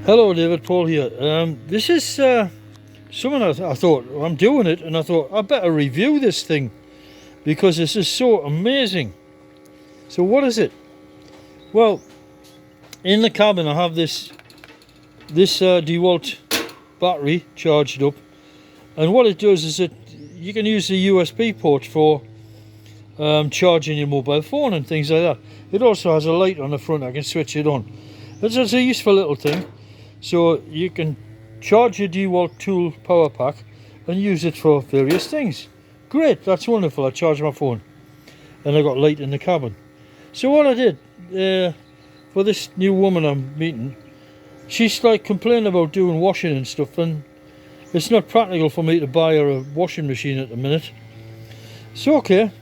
Hello, David, Paul here. This is something I thought, I'm doing it, and I thought I better review this thing because this is so amazing. So what is it? Well, in the cabin I have this DeWalt battery charged up, and what it does is you can use the USB port for charging your mobile phone and things like that. It also has a light on the front. I can switch it on. It's a useful little thing. So you can charge your DeWalt tool power pack and use it for various things. Great, that's wonderful. I charge my phone and I got light in the cabin. So what I did for this new woman I'm meeting, she's like complaining about doing washing and stuff, and it's not practical for me to buy her a washing machine at the minute. So okay,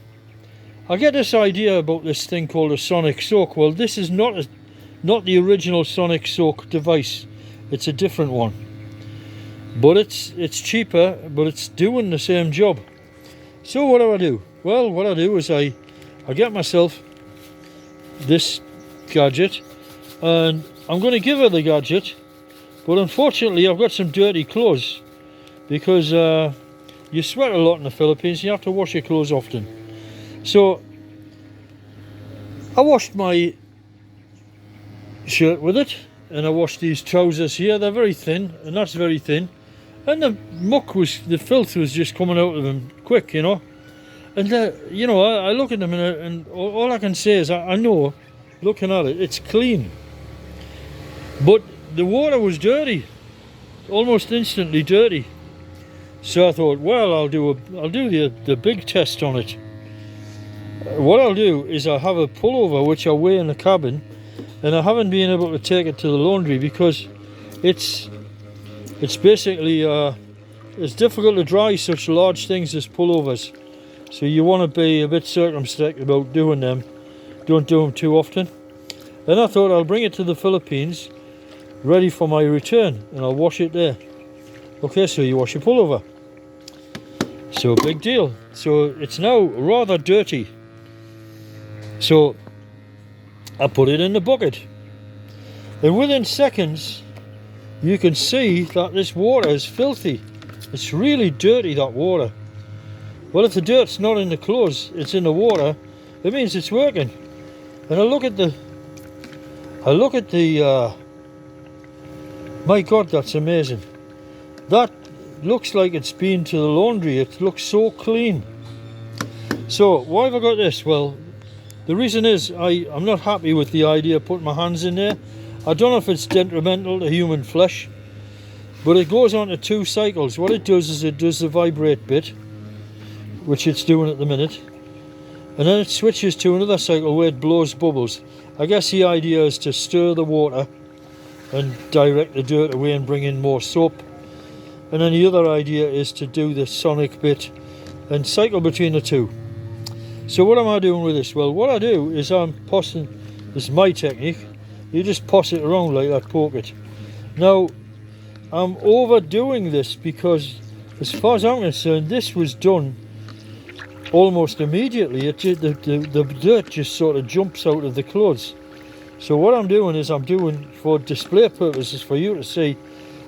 I get this idea about this thing called a sonic soak. Well, this is not the original sonic soak device. It's a different one, but it's cheaper, but it's doing the same job. So what do? Well, what I do is I get myself this gadget, and I'm going to give her the gadget, but unfortunately I've got some dirty clothes because you sweat a lot in the Philippines. You have to wash your clothes often. So I washed my shirt with it, and I washed these trousers here. They're very thin, and that's very thin, and the filth was just coming out of them quick, you know. And you know, I look at them and all I can say is I know, looking at it, it's clean, but the water was dirty, almost instantly dirty. So I thought, well, I'll do the big test on it. What I'll do is I have a pullover which I wear in the cabin, and I haven't been able to take it to the laundry because it's basically it's difficult to dry such large things as pullovers. So you want to be a bit circumspect about doing them. Don't do them too often. And I thought I'll bring it to the Philippines ready for my return, and I'll wash it there. Okay, so you wash your pullover. So big deal. So it's now rather dirty. So I put it in the bucket, and within seconds you can see that this water is filthy. It's really dirty, that water. Well, if the dirt's not in the clothes, it's in the water, it means it's working. And I look at the my God, that's amazing. That looks like it's been to the laundry. It looks so clean. So why have I got this? Well, the reason is I'm not happy with the idea of putting my hands in there. I don't know if it's detrimental to human flesh, but it goes on to 2 cycles. What it does is it does the vibrate bit, which it's doing at the minute, and then it switches to another cycle where it blows bubbles. I guess the idea is to stir the water and direct the dirt away and bring in more soap. And then the other idea is to do the sonic bit and cycle between the two. So what am I doing with this? Well, what I do is I'm passing, this is my technique, you just pass it around like that, poke it. Now, I'm overdoing this because as far as I'm concerned, this was done almost immediately. The dirt just sort of jumps out of the clothes. So what I'm doing is I'm doing, for display purposes, for you to see,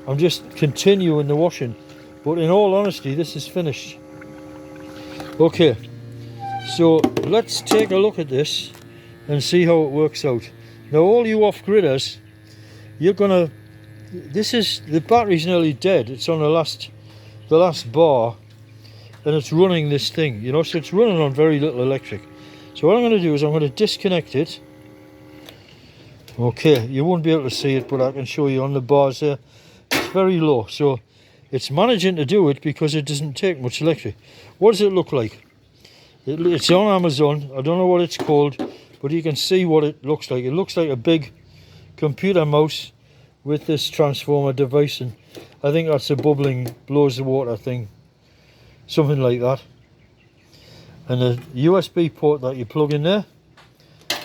I'm just continuing the washing. But in all honesty, this is finished. Okay. So let's take a look at this and see how it works out. Now, all you off-gridders, the battery's nearly dead. It's on the last bar, and it's running this thing, you know, so it's running on very little electric. So what I'm going to do is I'm going to disconnect it. Okay, you won't be able to see it, but I can show you on the bars there. It's very low, so it's managing to do it because it doesn't take much electric. What does it look like? It's on Amazon. I don't know what it's called, but you can see what it looks like. It looks like a big computer mouse with this transformer device, and I think that's a bubbling, blows the water thing, something like that. And a USB port that you plug in there,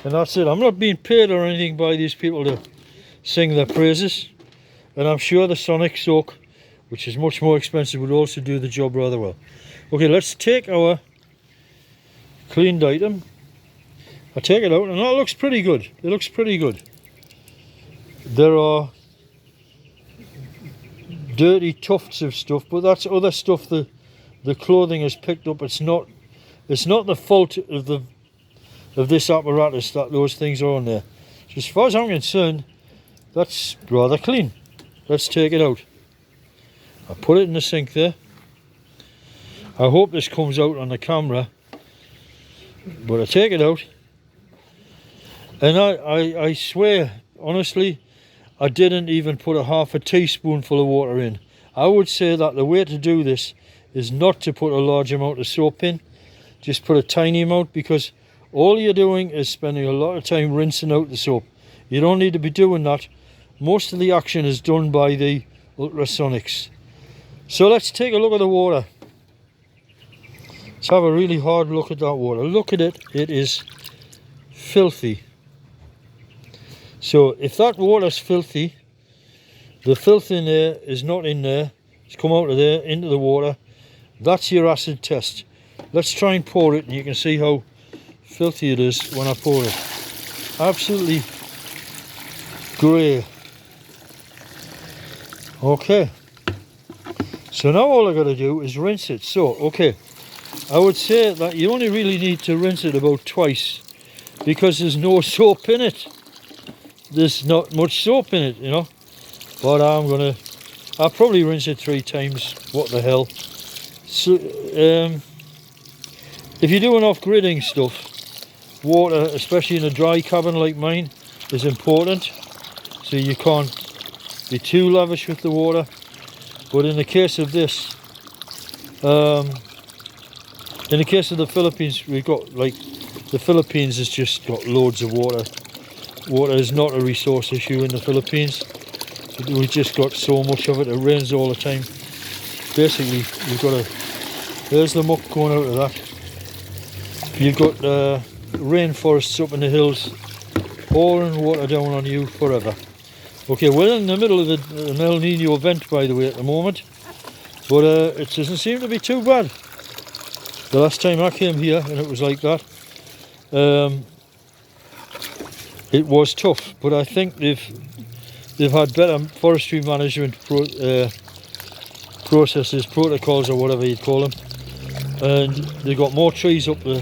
and that's it. I'm not being paid or anything by these people to sing their praises, and I'm sure the sonic soak, which is much more expensive, would also do the job rather well. Okay, let's take our cleaned item. I take it out, and that looks pretty good. It looks pretty good. There are dirty tufts of stuff, but that's other stuff that the clothing has picked up. It's not the fault of this apparatus that those things are on there. So as far as I'm concerned, that's rather clean. Let's take it out. I put it in the sink there. I hope this comes out on the camera, but I take it out, and I swear, honestly, I didn't even put a half a teaspoonful of water in. I would say that the way to do this is not to put a large amount of soap in, just put a tiny amount, because all you're doing is spending a lot of time rinsing out the soap. You don't need to be doing that. Most of the action is done by the ultrasonics. So let's take a look at the water. Let's have a really hard look at that water. Look at it, it is filthy. So if that water's filthy, the filth in there is not in there. It's come out of there into the water. That's your acid test. Let's try and pour it, and you can see how filthy it is when I pour it. Absolutely grey. Okay. So now all I got to do is rinse it. So, okay, I would say that you only really need to rinse it about twice, because there's no soap in it. There's not much soap in it, you know. But I'll probably rinse it 3 times. What the hell. So, if you're doing off-gridding stuff, water, especially in a dry cabin like mine, is important. So you can't be too lavish with the water. But in the case of this, in the case of the Philippines, we've got, like, the Philippines has just got loads of water. Water is not a resource issue in the Philippines. We've just got so much of it. It rains all the time. Basically, you've got there's the muck going out of that. You've got rainforests up in the hills, pouring water down on you forever. Okay, we're in the middle of an El Nino event, by the way, at the moment, but it doesn't seem to be too bad. The last time I came here and it was like that, it was tough, but I think they've had better forestry management processes, protocols, or whatever you'd call them, and they've got more trees up there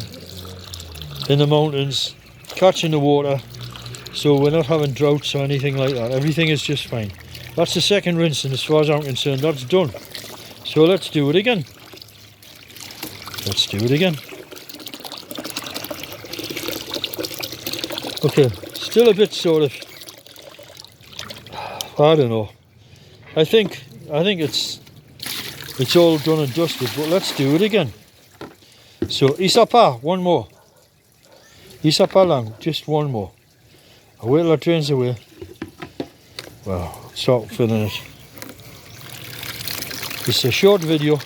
in the mountains catching the water, so we're not having droughts or anything like that. Everything is just fine. That's the second rinse, and as far as I'm concerned, that's done. So let's do it again. Let's do it again. Okay, still a bit sort of, I don't know. I think it's all done and dusted, but let's do it again. So isa pa, one more. Isa pa lang, just one more. I'll wait till it drains away. Well, start filling it. It's a short video,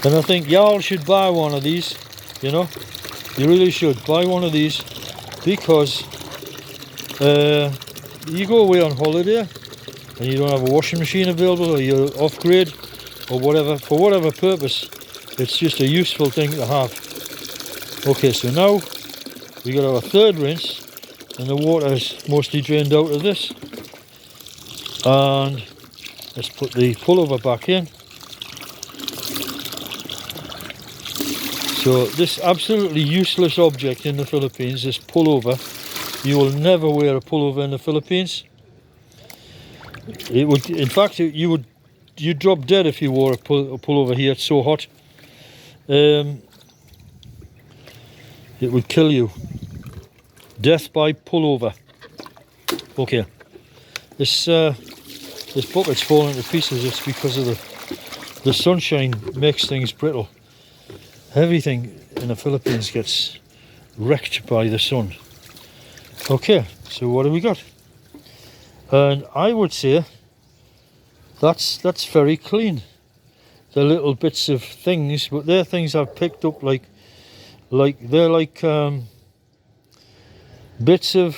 and I think y'all should buy one of these, you know. You really should buy one of these, because you go away on holiday and you don't have a washing machine available, or you're off grid, or whatever, for whatever purpose, it's just a useful thing to have. Okay, so now we got our third rinse, and the water is mostly drained out of this, and let's put the pullover back in. So this absolutely useless object in the Philippines, this pullover, you will never wear a pullover in the Philippines. It would, in fact, you'd drop dead if you wore a pullover here. It's so hot. It would kill you. Death by pullover. Okay, this bucket's falling to pieces. It's because of the sunshine makes things brittle. Everything in the Philippines gets wrecked by the sun. Okay, so what have we got? And I would say that's very clean. The little bits of things, but they're things I've picked up, like they're like bits of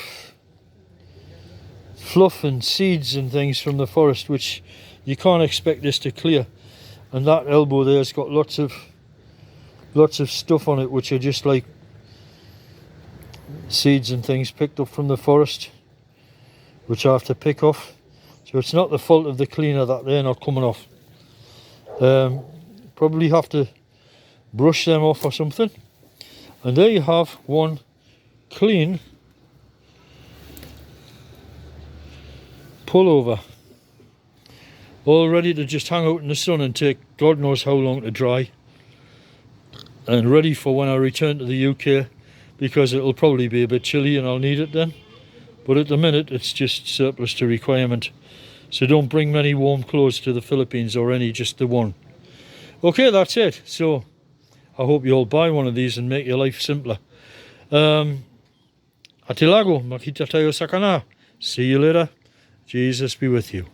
fluff and seeds and things from the forest, which you can't expect this to clear. And that elbow there's got lots of stuff on it, which are just like seeds and things picked up from the forest, which I have to pick off. So So it's not the fault of the cleaner that they're not coming off. Probably have to brush them off or something. And there you have one clean pullover, all ready to just hang out in the sun and take God knows how long to dry, and ready for when I return to the UK, because it'll probably be a bit chilly and I'll need it then. But at the minute it's just surplus to requirement, so don't bring many warm clothes to the Philippines, or any, just the one. Okay, that's it. So I hope you all buy one of these and make your life simpler. Atilago, makita tayo sa kana. See you later. Jesus be with you.